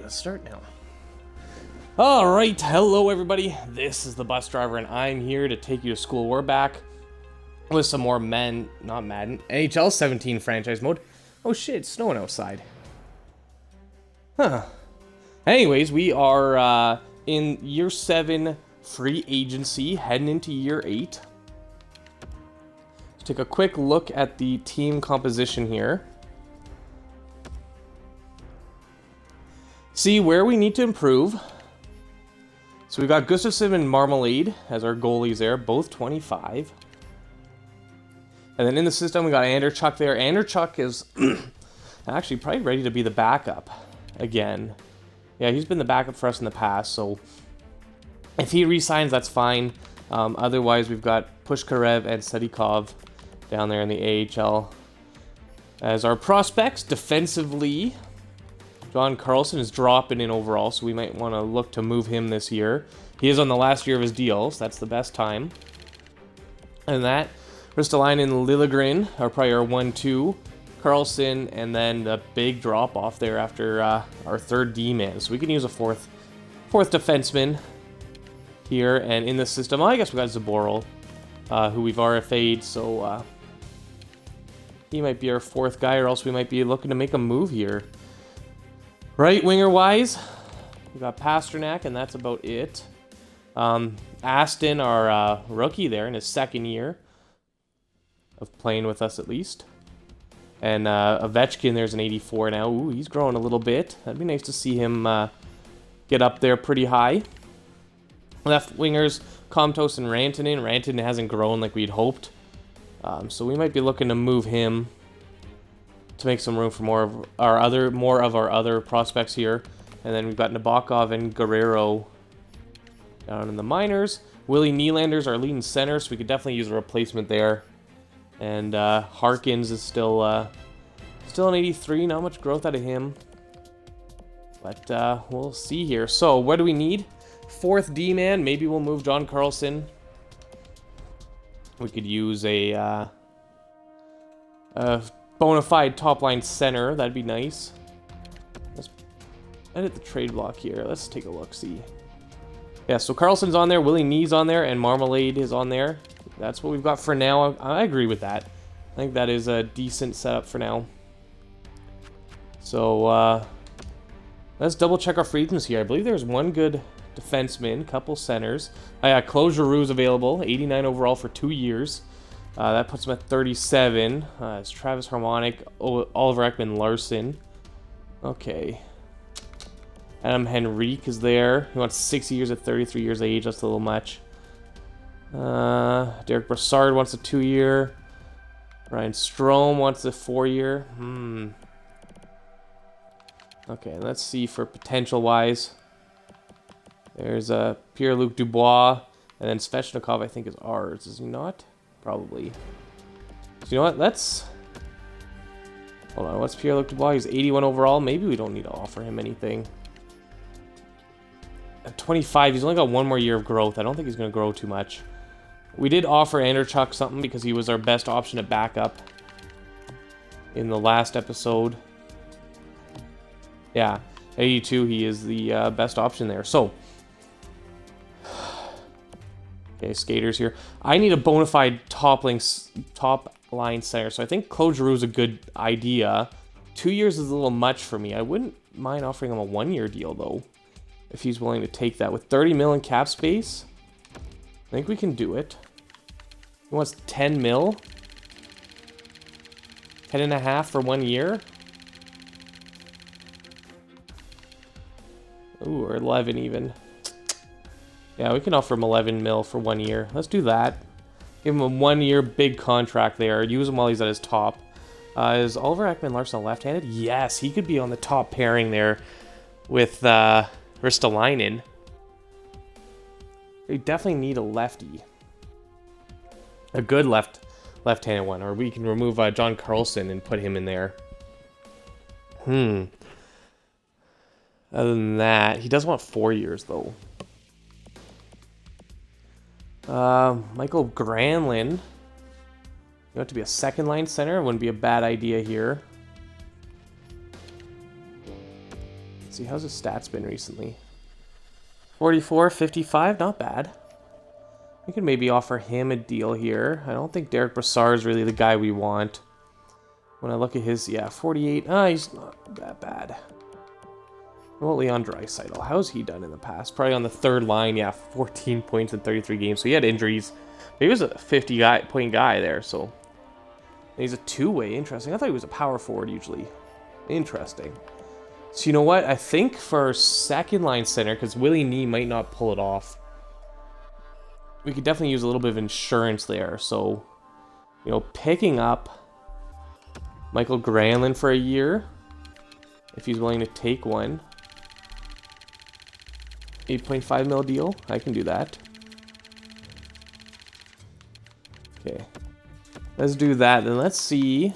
let's start now. Alright, hello everybody. This is the bus driver and I'm here to take you to school. We're back with some more NHL 17 franchise mode. Oh shit, it's snowing outside. Huh. Anyways, we are in year 7 free agency, heading into year 8. Let's take a quick look at the team composition here. See where we need to improve. So we've got Gustafsson and Marmalade as our goalies there, both 25. And then in the system, we got Anderchuk there. Anderchuk is actually probably ready to be the backup again. Yeah, he's been the backup for us in the past, so if he resigns, that's fine. Otherwise, we've got Pushkarev and Sedikov down there in the AHL as our prospects. Defensively, John Carlson is dropping in overall, so we might want to look to move him this year. He is on the last year of his deal, so that's the best time. And that, Ristolainen and Liljegren are probably our 1-2. Carlson, and then the big drop off there after our third D-man. So we can use a fourth defenseman here. And in the system, I guess we got Zaboral, who we've RFA'd, so he might be our fourth guy, or else we might be looking to make a move here. Right winger wise, we got Pasternak, and that's about it. Aston, our rookie there in his second year of playing with us at least. And Ovechkin, there's an 84 now. Ooh, he's growing a little bit. That'd be nice to see him get up there pretty high. Left wingers, Comtos and Rantanen. Rantanen hasn't grown like we'd hoped. So we might be looking to move him to make some room for more of our other prospects here. And then we've got Nabokov and Guerrero down in the minors. Willie Nylander's our leading center, so we could definitely use a replacement there. And Harkins is still an 83, not much growth out of him. But we'll see here. So what do we need? Fourth D-man, maybe we'll move John Carlson. We could use a bona fide top-line center, that'd be nice. Let's edit the trade block here. Let's take a look, see. Yeah, so Carlson's on there, Willie Knee's on there, and Marmalade is on there. That's what we've got for now. I agree with that. I think that is a decent setup for now. So, let's double check our free agents here. I believe there's one good defenseman, couple centers. Claude Giroux's available, 89 overall for 2 years. That puts him at 37. It's Travis Harmonic, Oliver Ekman-Larsson. Okay. Adam Henrique is there. He wants 6 years at 33 years of age. That's a little much. Derek Brassard wants a 2-year. Ryan Strome wants a 4-year. Okay, let's see for potential-wise. There's Pierre-Luc Dubois, and then Svechnikov, I think, is ours. Is he not? Probably. So you know what? Let's... Hold on, what's Pierre-Luc Dubois? He's 81 overall. Maybe we don't need to offer him anything. At 25, he's only got 1 more year of growth. I don't think he's going to grow too much. We did offer Anderchuk something because he was our best option at backup in the last episode. Yeah, 82, he is the best option there. So, okay, skaters here. I need a bona fide top line center, so I think Claude Giroux is a good idea. 2 years is a little much for me. I wouldn't mind offering him a 1-year deal, though, if he's willing to take that. With 30 mil in cap space, I think we can do it. He wants 10 mil? 10 and a half for 1 year? Ooh, or 11 even. Yeah, we can offer him 11 mil for 1 year. Let's do that. Give him a 1-year big contract there. Use him while he's at his top. Is Oliver Ekman-Larsson left-handed? Yes, he could be on the top pairing there with Ristolainen. We definitely need a lefty. A good left-handed one. Or we can remove John Carlson and put him in there. Other than that, he does want 4 years, though. Michael Granlund. You want to be a second-line center? Wouldn't be a bad idea here. Let's see, how's his stats been recently? 44, 55, not bad. We could maybe offer him a deal here. I don't think Derek Brassard is really the guy we want. When I look at his, yeah, 48. He's not that bad. Well, Leon Draisaitl, how's he done in the past? Probably on the third line, yeah, 14 points in 33 games. So he had injuries. He was a 50-point guy there, so... He's a two-way, interesting. I thought he was a power forward usually. Interesting. So you know what? I think for second-line center, because Willie Nee might not pull it off, we could definitely use a little bit of insurance there. So, you know, picking up Michael Granlund for a year, if he's willing to take one. 8.5 mil deal. I can do that. Okay. Let's do that. Then let's see.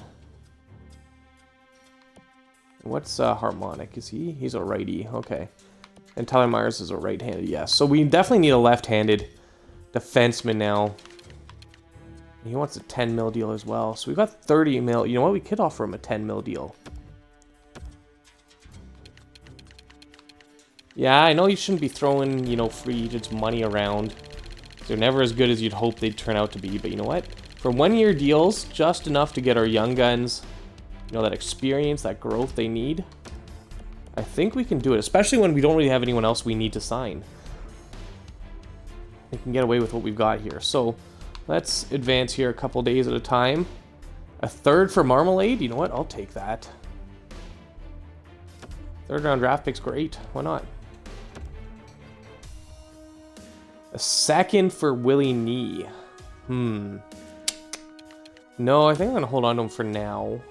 What's Harmonic? Is he? He's a righty. Okay. And Tyler Myers is a right-handed. Yes. So we definitely need a left-handed defenseman now. He wants a 10 mil deal as well. So we've got 30 mil. You know what? We could offer him a 10 mil deal. Yeah, I know you shouldn't be throwing, you know, free agents' money around. They're never as good as you'd hope they'd turn out to be. But you know what? For one-year deals, just enough to get our young guns, you know, that experience, that growth they need. I think we can do it, especially when we don't really have anyone else we need to sign. We can get away with what we've got here. So let's advance here a couple days at a time. A third for Marmalade? You know what? I'll take that. Third round draft pick's great. Why not? A second for Willie Nee. No, I think I'm going to hold on to him for now.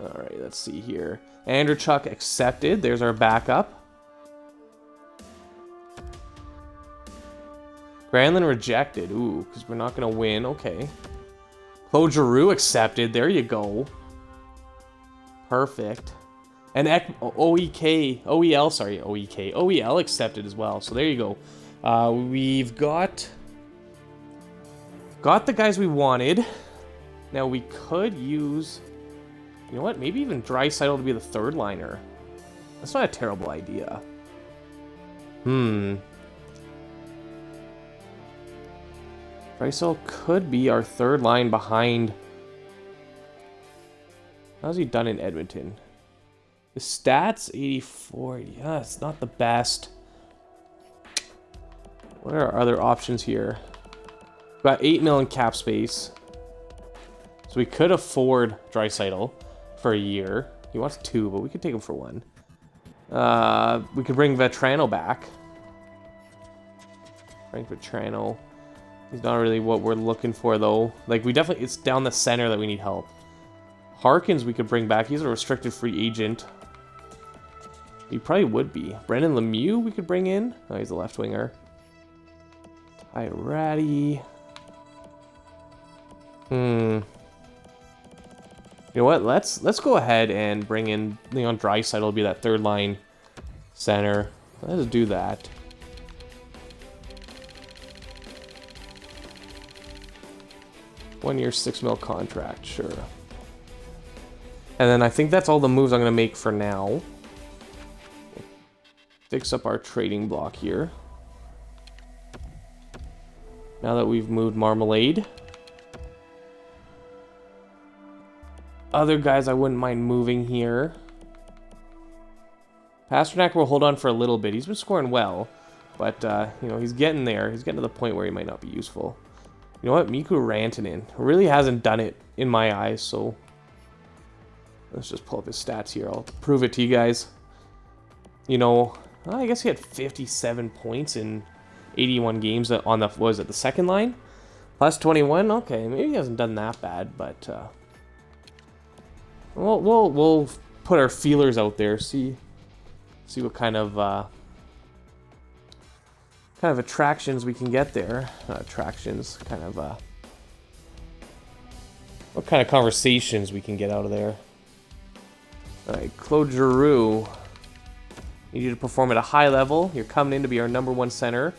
Alright, let's see here. Andrew Chuck accepted. There's our backup. Granlund rejected. Ooh, because we're not going to win. Okay. Claude Giroux accepted. There you go. Perfect. And OEL accepted as well. So there you go. We've got the guys we wanted. Now we could use, you know what? Maybe even Draisaitl to be the third liner. That's not a terrible idea. Draisaitl could be our third line behind. How's he done in Edmonton? The stats, 84. Yeah, it's not the best. What are our other options here? About 8 mil in cap space. So we could afford Draisaitl for a year. He wants 2, but we could take him for 1. We could bring Vetrano back. Frank Vetrano. He's not really what we're looking for, though. Like, we definitely... It's down the center that we need help. Harkins we could bring back. He's a restricted free agent. He probably would be. Brendan Lemieux we could bring in. Oh, he's a left winger. Ty Ratty. You know what? Let's go ahead and bring in Leon Draisaitl to be that third line center. Let's do that. One-year, $6 mil contract, sure. And then I think that's all the moves I'm going to make for now. Fix up our trading block here. Now that we've moved Marmalade. Other guys I wouldn't mind moving here. Pasternak will hold on for a little bit. He's been scoring well. But, you know, he's getting there. He's getting to the point where he might not be useful. You know what? Mikko Rantanen really hasn't done it in my eyes, so... Let's just pull up his stats here. I'll prove it to you guys. You know, I guess he had 57 points in 81 games on the, what was it, the second line? Plus 21? Okay, maybe he hasn't done that bad, but... We'll put our feelers out there, see what kind of attractions we can get there. Not attractions, what kind of conversations we can get out of there. Alright, Claude Giroux. Need you to perform at a high level. You're coming in to be our #1 center.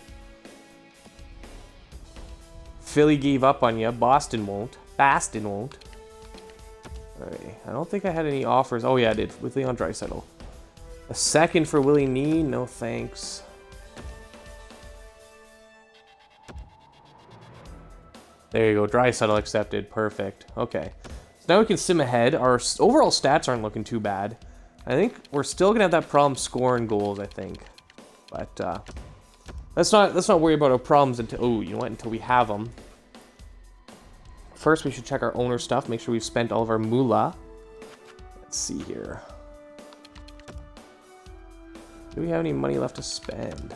Philly gave up on you. Boston won't. Okay, I don't think I had any offers. Oh yeah, I did, with Leon Draisaitl. A second for Willie Nee, no thanks. There you go, Draisaitl accepted, perfect. Okay, so now we can sim ahead. Our overall stats aren't looking too bad. I think we're still gonna have that problem scoring goals, I think. But let's not worry about our problems until, oh, you know what, until we have them. First, we should check our owner stuff, make sure we've spent all of our moolah. Let's see here. Do we have any money left to spend?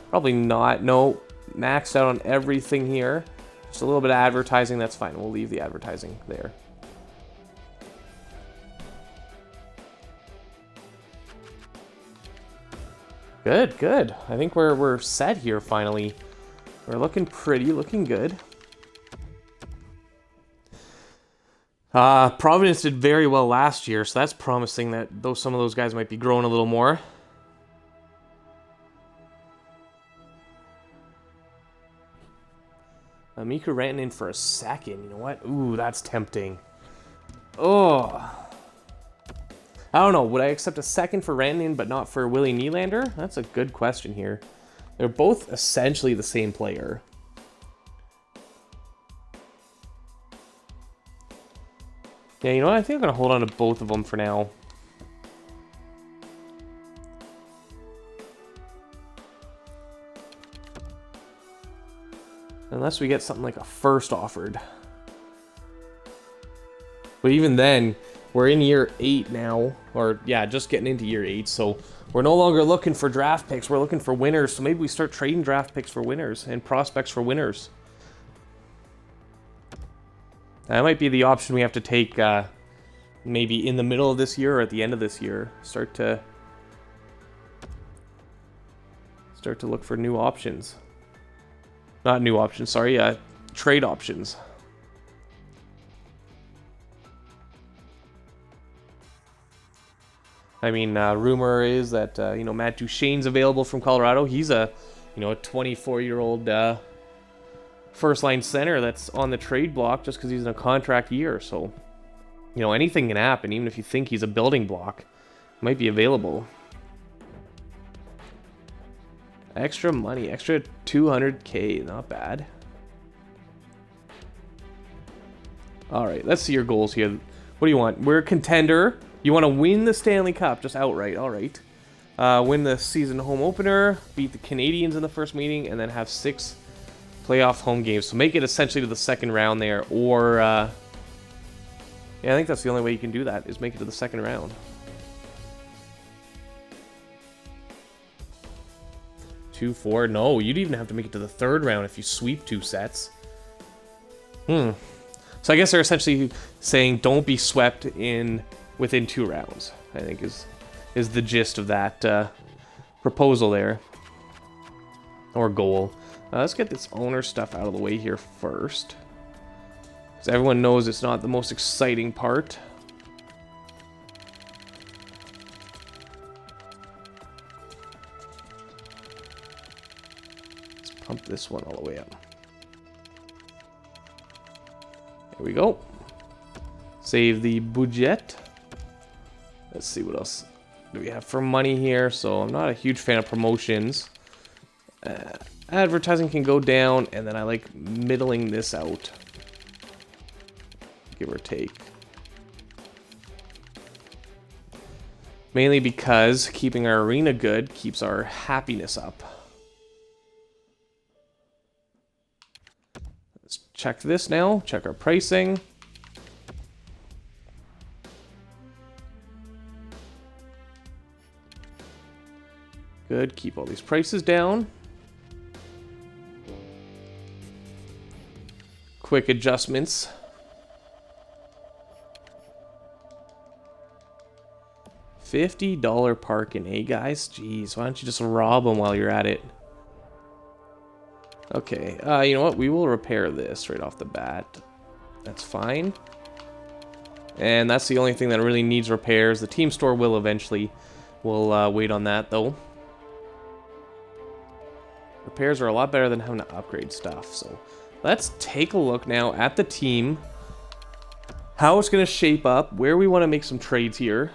Probably not. No, maxed out on everything here. Just a little bit of advertising, that's fine. We'll leave the advertising there. Good, good. I think we're set here finally. We're looking pretty, looking good. Providence did very well last year, so that's promising that some of those guys might be growing a little more. Mikko Rantanen for a second. You know what? Ooh, that's tempting. Oh. I don't know. Would I accept a second for Rantanen but not for Willie Nylander? That's a good question here. They're both essentially the same player. Yeah, you know what? I think I'm going to hold on to both of them for now. Unless we get something like a first offered. But even then, we're in year 8 now. Or, yeah, just getting into year 8. So, we're no longer looking for draft picks. We're looking for winners. So, maybe we start trading draft picks for winners and prospects for winners. That might be the option we have to take maybe in the middle of this year or at the end of this year. Start to look for new options. Not new options, sorry, trade options. I mean, rumor is that, you know, Matt Duchene's available from Colorado. He's a, you know, a 24-year-old first-line center that's on the trade block just because he's in a contract year. So, you know, anything can happen. Even if you think he's a building block, might be available. Extra money, extra 200K, not bad. All right, let's see your goals here. What do you want? We're a contender. You want to win the Stanley Cup, just outright. All right. Win the season home opener, beat the Canadiens in the first meeting, and then have 6 playoff home games. So make it essentially to the second round there, or yeah, I think that's the only way you can do that, is make it to the second round. 2-4. No, you'd even have to make it to the third round if you sweep 2 sets. So I guess they're essentially saying don't be swept within 2 rounds, I think is the gist of that proposal there. Or goal. Let's get this owner stuff out of the way here first. Because everyone knows it's not the most exciting part. Let's pump this one all the way up. There we go. Save the budget. Let's see what else do we have for money here. So I'm not a huge fan of promotions. Advertising can go down, and then I like middling this out. Give or take. Mainly because keeping our arena good keeps our happiness up. Let's check this now. Check our pricing. Good. Keep all these prices down. Quick adjustments. $50 parking, eh, guys? Jeez, why don't you just rob them while you're at it? Okay, you know what? We will repair this right off the bat. That's fine. And that's the only thing that really needs repairs. The team store will eventually. We'll wait on that, though. Repairs are a lot better than having to upgrade stuff, so let's take a look now at the team. how it's going to shape up, where we want to make some trades here,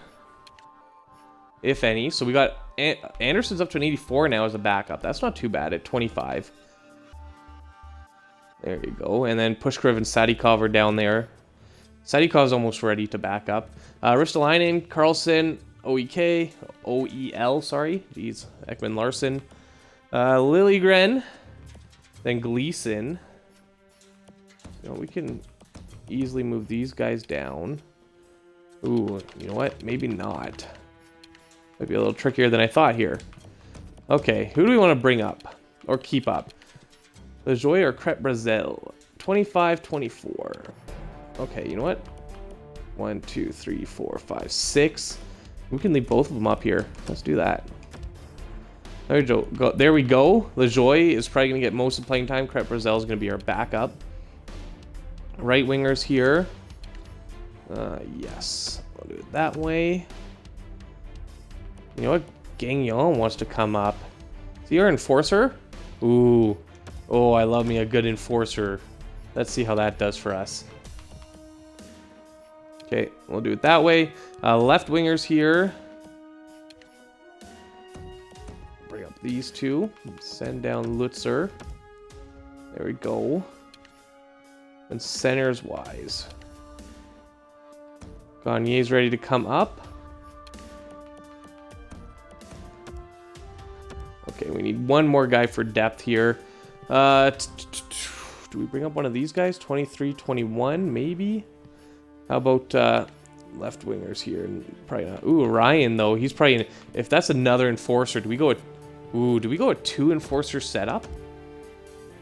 if any. So we got Anderson's up to an 84 now as a backup. That's not too bad at 25. There you go. And then Pushkarev and Sadikov are down there. Sadikov's almost ready to back up. Ristolainen, Carlson, OEL, sorry. Jeez, Ekman Larson. Liljegren. Then Gleason. You know, we can easily move these guys down. Ooh, you know what? Maybe not. Might be a little trickier than I thought here. Okay, who do we want to bring up? Or keep up? LeJoy or Crete Brazil? 25, 24. Okay, you know what? 1, 2, 3, 4, 5, 6. We can leave both of them up here. Let's do that. There we go. There we go. LeJoy is probably going to get most of the playing time. Crete Brazil is going to be our backup. Right wingers here. Yes. I'll do it that way. You know what? Gagnon wants to come up. Is he our enforcer? Ooh. Oh, I love me a good enforcer. Let's see how that does for us. Okay, we'll do it that way. Left wingers here. Bring up these two. Send down Lutzer. There we go. And centers wise. Gagner's ready to come up. Okay, we need one more guy for depth here. Do we bring up one of these guys? 23, 21, maybe? How about left wingers here? Probably not. Ooh, Ryan, though. He's probably... If that's another enforcer, do we go with... Ooh, do we go with 2 enforcer setup?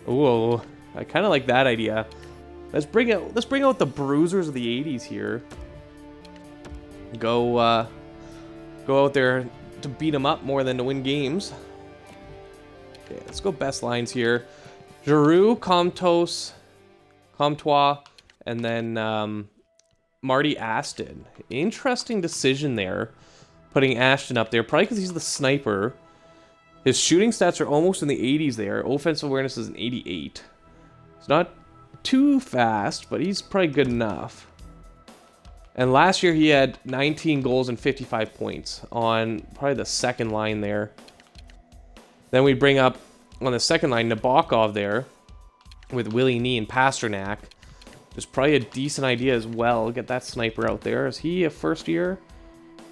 Ooh, I kind of like that idea. Let's bring out the bruisers of the 80s here. Go out there to beat them up more than to win games. Okay, let's go best lines here. Giroux, Comtois, and then Marty Aston. Interesting decision there, putting Ashton up there. Probably because he's the sniper. His shooting stats are almost in the 80s there. Offensive awareness is an 88. It's not too fast, but he's probably good enough. And last year he had 19 goals and 55 points on probably the second line there. Then we bring up on the second line Nabokov there with Willie Nee and Pasternak. There's probably a decent idea as well. Get that sniper out there. Is he a first year?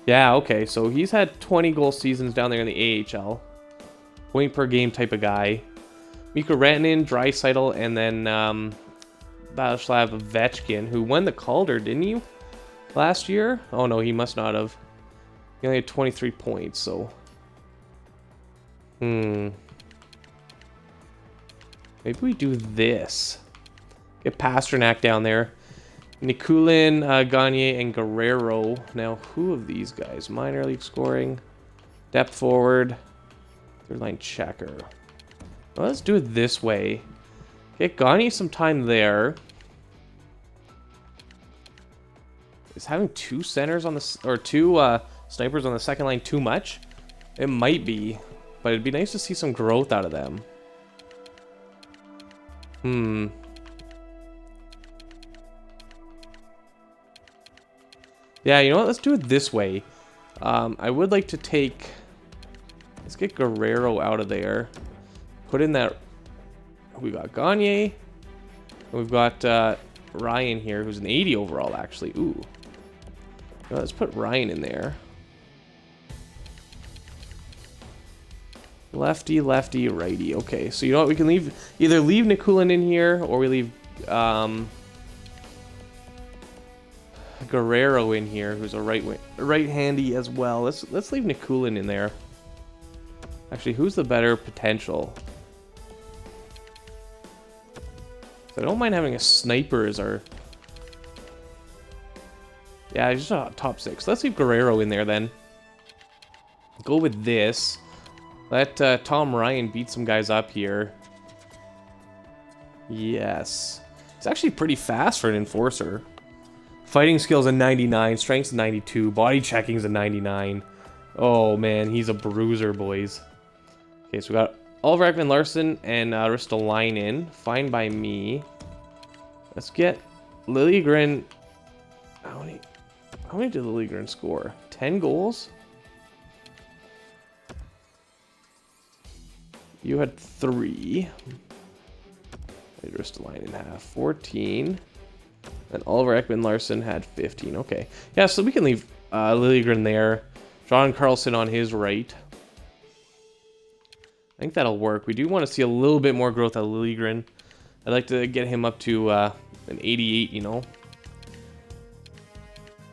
Yeah, okay. So he's had 20 goal seasons down there in the AHL. Point per game type of guy. Mikko Rantanen, Draisaitl, and then Vladislav Ovechkin, who won the Calder, didn't you? Last year? Oh no, he must not have. He only had 23 points, so... Maybe we do this. Get Pasternak down there. Nikulin, Gagner, and Guerrero. Now, who of these guys? Minor league scoring. Depth forward. Third line checker. Well, let's do it this way. Get Gagner some time there. Is having 2 centers on the... Or 2 snipers on the second line too much? It might be. But it'd be nice to see some growth out of them. Yeah, you know what? Let's do it this way. I would like to take... Let's get Guerrero out of there. Put in that... We got Gagner. We've got Ryan here, who's an 80 overall, actually. Ooh. Well, let's put Ryan in there. Lefty, lefty, righty. Okay, so you know what? We can leave... Either leave Nikulin in here, or we leave... Guerrero in here, who's a right-handy as well. Let's leave Nikulin in there. Actually, who's the better potential? I don't mind having a sniper as our... Yeah, just a top 6. Let's leave Guerrero in there then. Go with this. Let Tom Ryan beat some guys up here. Yes. It's actually pretty fast for an enforcer. Fighting skills a 99, strength's a 92, body checking's a 99. Oh man, he's a bruiser, boys. Okay, so we got Oliver Ekman Larson and Ristolainen. Fine by me. Let's get Liljegren How many did Liljegren score? 10 goals? You had 3. I just line in half. 14. And Oliver Ekman-Larsson had 15. Okay. Yeah, so we can leave Liljegren there. John Carlson on his right. I think that'll work. We do want to see a little bit more growth out of Liljegren. I'd like to get him up to an 88, you know.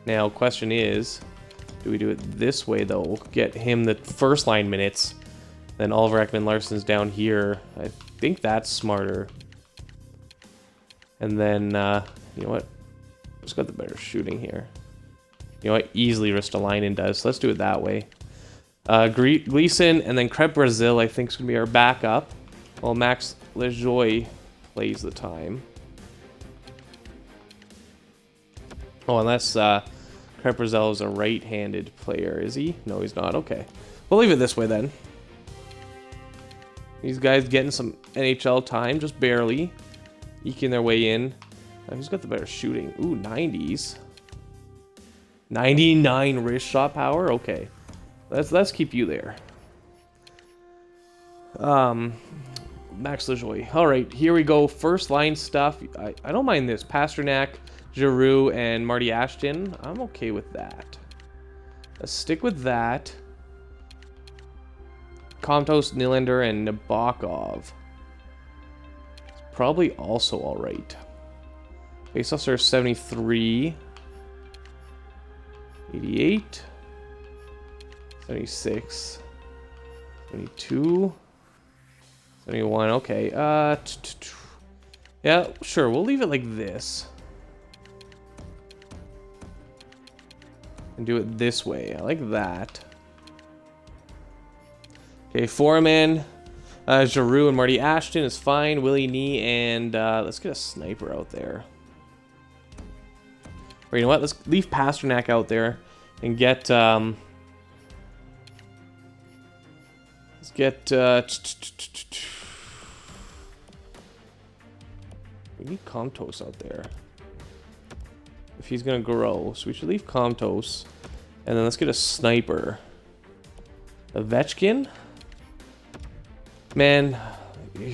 Now, question is, do we do it this way, though? Get him the first line minutes. Then Oliver Ekman-Larsson's down here. I think that's smarter. And then, you know what? Who's got the better shooting here? You know what? Easily Ristolainen does. So let's do it that way. Gleason and then Crep Brazil, I think, is going to be our backup. While Max Lejoy plays the time. Oh, unless Crep Brazil is a right-handed player, is he? No, he's not. Okay. We'll leave it this way then. These guys getting some NHL time, just barely. Eking their way in. Who's got the better shooting? Ooh, 90s. 99 wrist shot power? Okay. Let's keep you there. Max Lejoy. Alright, here we go. First line stuff. I don't mind this. Pasternak, Giroux, and Marty Ashton. I'm okay with that. Let's stick with that. Komtos, Nylander, and Nabokov. It's probably also alright. Faceoffs are 73. 88. 76. 72. 71. Okay. Yeah, sure. We'll leave it like this. And do it this way. I like that. Okay, four-man. Giroux and Marty Ashton is fine. Willie Nee and let's get a sniper out there. Or you know what? Let's leave Pasternak out there and get let's get we need Komtos out there if he's gonna grow, so we should leave Komtos and then let's get a sniper. Ovechkin? Man,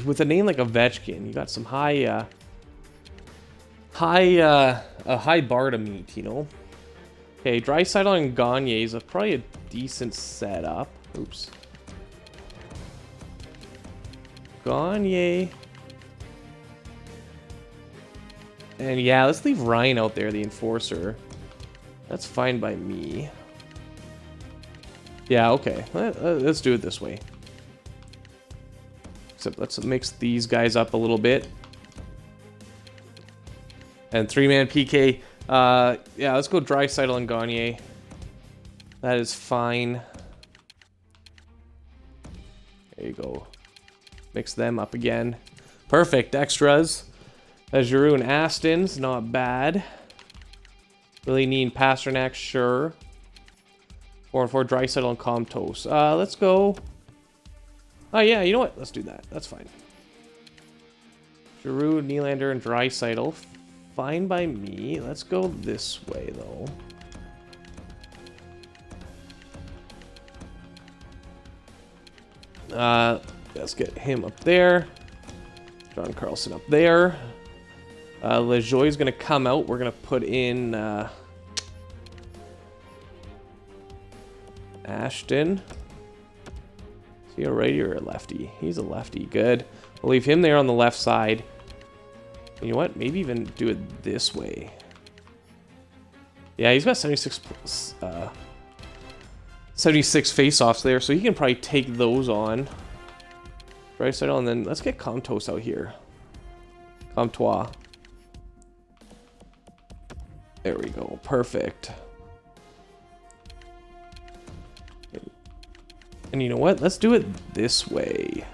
with a name like Ovechkin, you got some a high bar to meet, you know. Okay, Draisaitl and Gagne is probably a decent setup. Oops. Gagne. And yeah, let's leave Ryan out there, the enforcer. That's fine by me. Yeah, okay. Let's do it this way. Except let's mix these guys up a little bit. And three-man PK. Yeah, let's go Draisaitl and Gagne. That is fine. There you go. Mix them up again. Perfect. Extras. Giroux and Aston's not bad. Really need Pasternak, sure. 4-4 Draisaitl and Komtos. Let's go. Oh yeah, you know what? Let's do that. That's fine. Giroux, Nylander, and Draisaitl. Fine by me. Let's go this way though. Let's get him up there. John Carlson up there. Lejoy is going to come out. We're going to put in Ashton. Is he a righty or a lefty? He's a lefty. Good. We'll leave him there on the left side. You know what? Maybe even do it this way. Yeah, he's got 76 face-offs there, so he can probably take those on. Draisaitl, and then let's get Komtos out here. Comtois. There we go. Perfect. And you know what? Let's do it this way.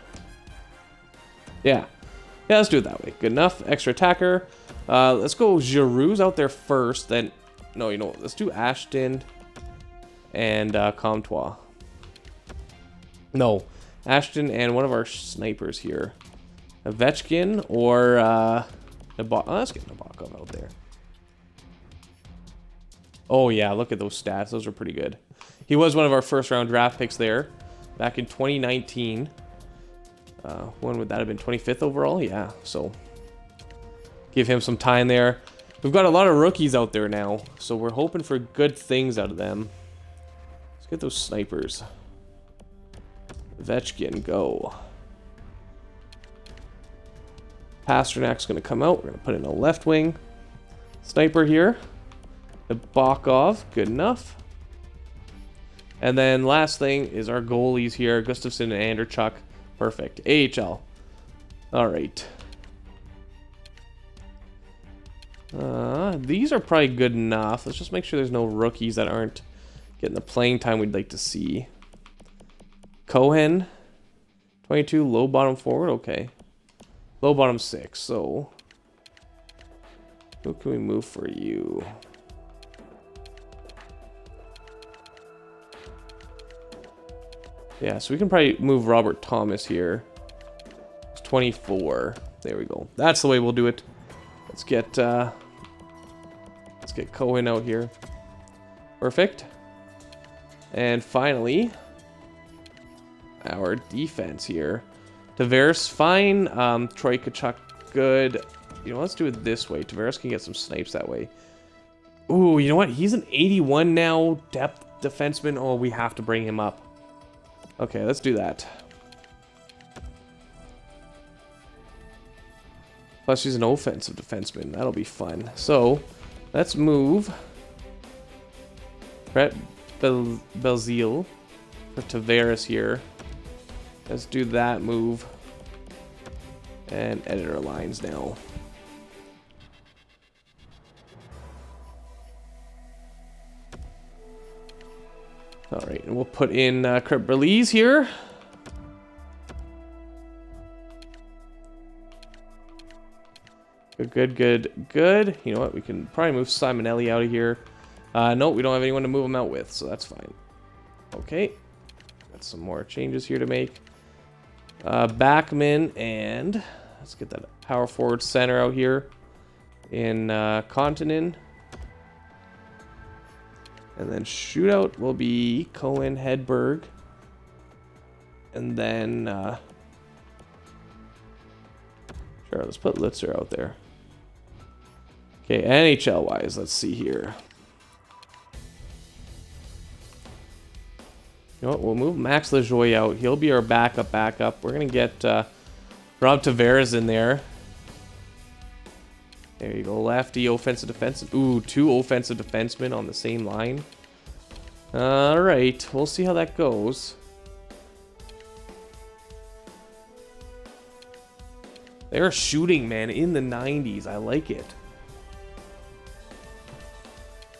Yeah. Yeah, let's do it that way. Good enough. Extra attacker. Let's go Giroux's out there first. Then, no, you know what? Let's do Ashton and Comtois. No. Ashton and one of our snipers here. Ovechkin or Nabokov. Oh, let's get Nabokov out there. Oh, yeah, look at those stats. Those are pretty good. He was one of our first-round draft picks there back in 2019. When would that have been? 25th overall? Yeah, so give him some time there. We've got a lot of rookies out there now, so we're hoping for good things out of them. Let's get those snipers. Ovechkin, go. Pasternak's going to come out. We're going to put in a left wing. Sniper here. Bakov, good enough. And then last thing is our goalies here. Gustafsson and Anderchuk. Perfect. AHL. Alright. These are probably good enough. Let's just make sure there's no rookies that aren't getting the playing time we'd like to see. Cohen. 22, low bottom forward. Okay. Low bottom 6. So, who can we move for you? Yeah, so we can probably move Robert Thomas here. It's 24. There we go. That's the way we'll do it. Let's get Cohen out here. Perfect. And finally, our defense here. Tavares, fine. Troy Kachuk, good. You know, let's do it this way. Tavares can get some snipes that way. Ooh, you know what? He's an 81 now. Depth defenseman. Oh, we have to bring him up. Okay, let's do that. Plus, he's an offensive defenseman. That'll be fun. So, let's move Brett Belzile for Tavares here. Let's do that move. And edit our lines now. Alright, and we'll put in Kurt Belize here. Good. You know what? We can probably move Simonelli out of here. No, we don't have anyone to move him out with, so that's fine. Okay. Got some more changes here to make. Backman and let's get that power forward center out here in Kontanen. And then shootout will be Cohen, Hedberg. And then sure, let's put Litzer out there. Okay, NHL wise, let's see here. You know what? We'll move Max Lajoie out. He'll be our backup. We're gonna get Rob Tavares in there. There you go. Lefty, offensive, defensive. Ooh, 2 offensive defensemen on the same line. Alright, we'll see how that goes. They're shooting, man, in the 90s. I like it.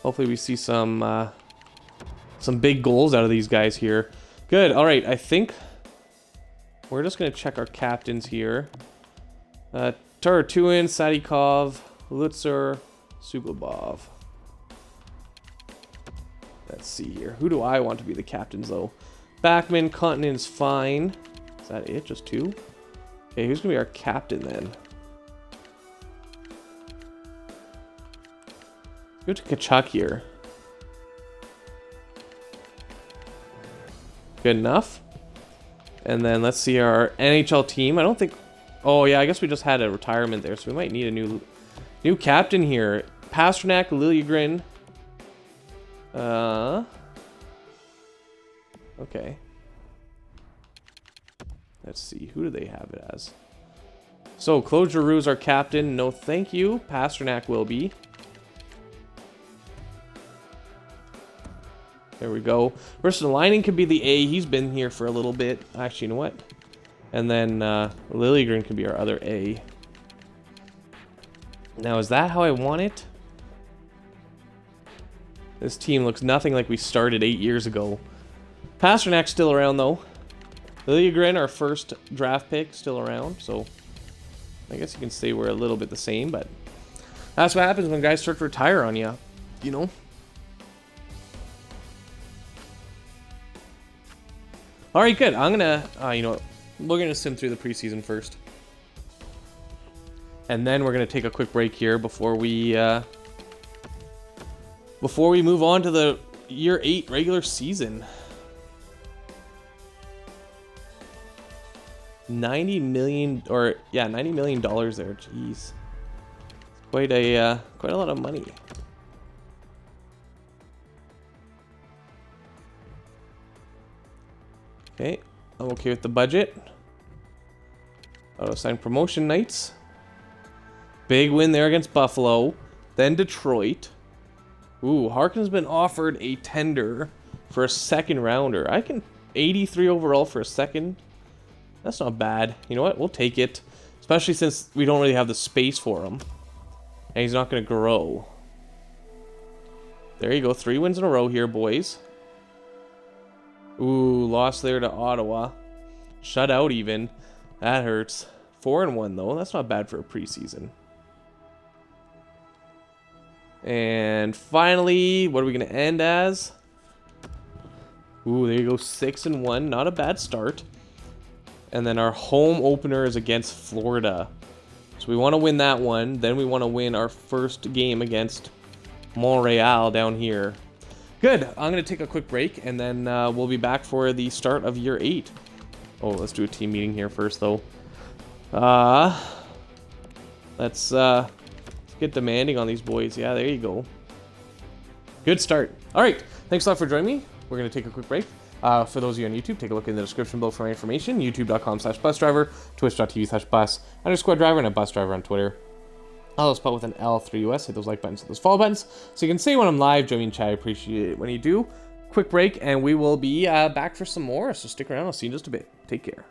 Hopefully we see some big goals out of these guys here. Good. All right, I think we're just going to check our captains here. Taratuin, Sadikov, Lutzer, Suglobov. Let's see here. Who do I want to be the captains, though? Backman, Kontanen's fine. Is that it? Just 2? Okay, who's going to be our captain, then? Go to Kachuk here. Good enough. And then let's see our NHL team. I don't think... Oh, yeah, I guess we just had a retirement there, so we might need a new captain here. Pasternak, Liljegren. Okay. Let's see. Who do they have it as? So, Claude Giroux's our captain. No, thank you. Pasternak will be. There we go. Versatile lining could be the A. He's been here for a little bit. Actually, you know what? And then Liljegren could be our other A. Now, is that how I want it? This team looks nothing like we started 8 years ago. Pasternak's still around, though. Liljegren, our first draft pick, still around. So, I guess you can say we're a little bit the same, but that's what happens when guys start to retire on you. You know? All right, good. I'm gonna, you know what? We're gonna sim through the preseason first, and then we're gonna take a quick break here before we before we move on to the Year 8 regular season. $90 million there. Jeez, quite a lot of money. Okay, I'm okay with the budget. Auto-sign promotion nights. Big win there against Buffalo. Then Detroit. Ooh, Harkin's been offered a tender for a second rounder. I can 83 overall for a second. That's not bad. You know what? We'll take it. Especially since we don't really have the space for him. And he's not going to grow. There you go. 3 wins in a row here, boys. Ooh, lost there to Ottawa. Shut out even. That hurts. 4-1 though. That's not bad for a preseason. And finally, what are we going to end as? Ooh, there you go. 6-1. Not a bad start. And then our home opener is against Florida. So we want to win that one. Then we want to win our first game against Montreal down here. Good. I'm going to take a quick break, and then we'll be back for the start of Year 8. Oh, let's do a team meeting here first, though. Let's get demanding on these boys. Yeah, there you go. Good start. All right. Thanks a lot for joining me. We're going to take a quick break. For those of you on YouTube, take a look in the description below for more information. YouTube.com/busdriver, Twitch.tv/bus_driver, and a bus driver on Twitter. I'll spell with an L3US. Hit those like buttons, hit those follow buttons, so you can say when I'm live. Join me in chat. I appreciate it when you do. Quick break, and we will be back for some more. So stick around. I'll see you in just a bit. Take care.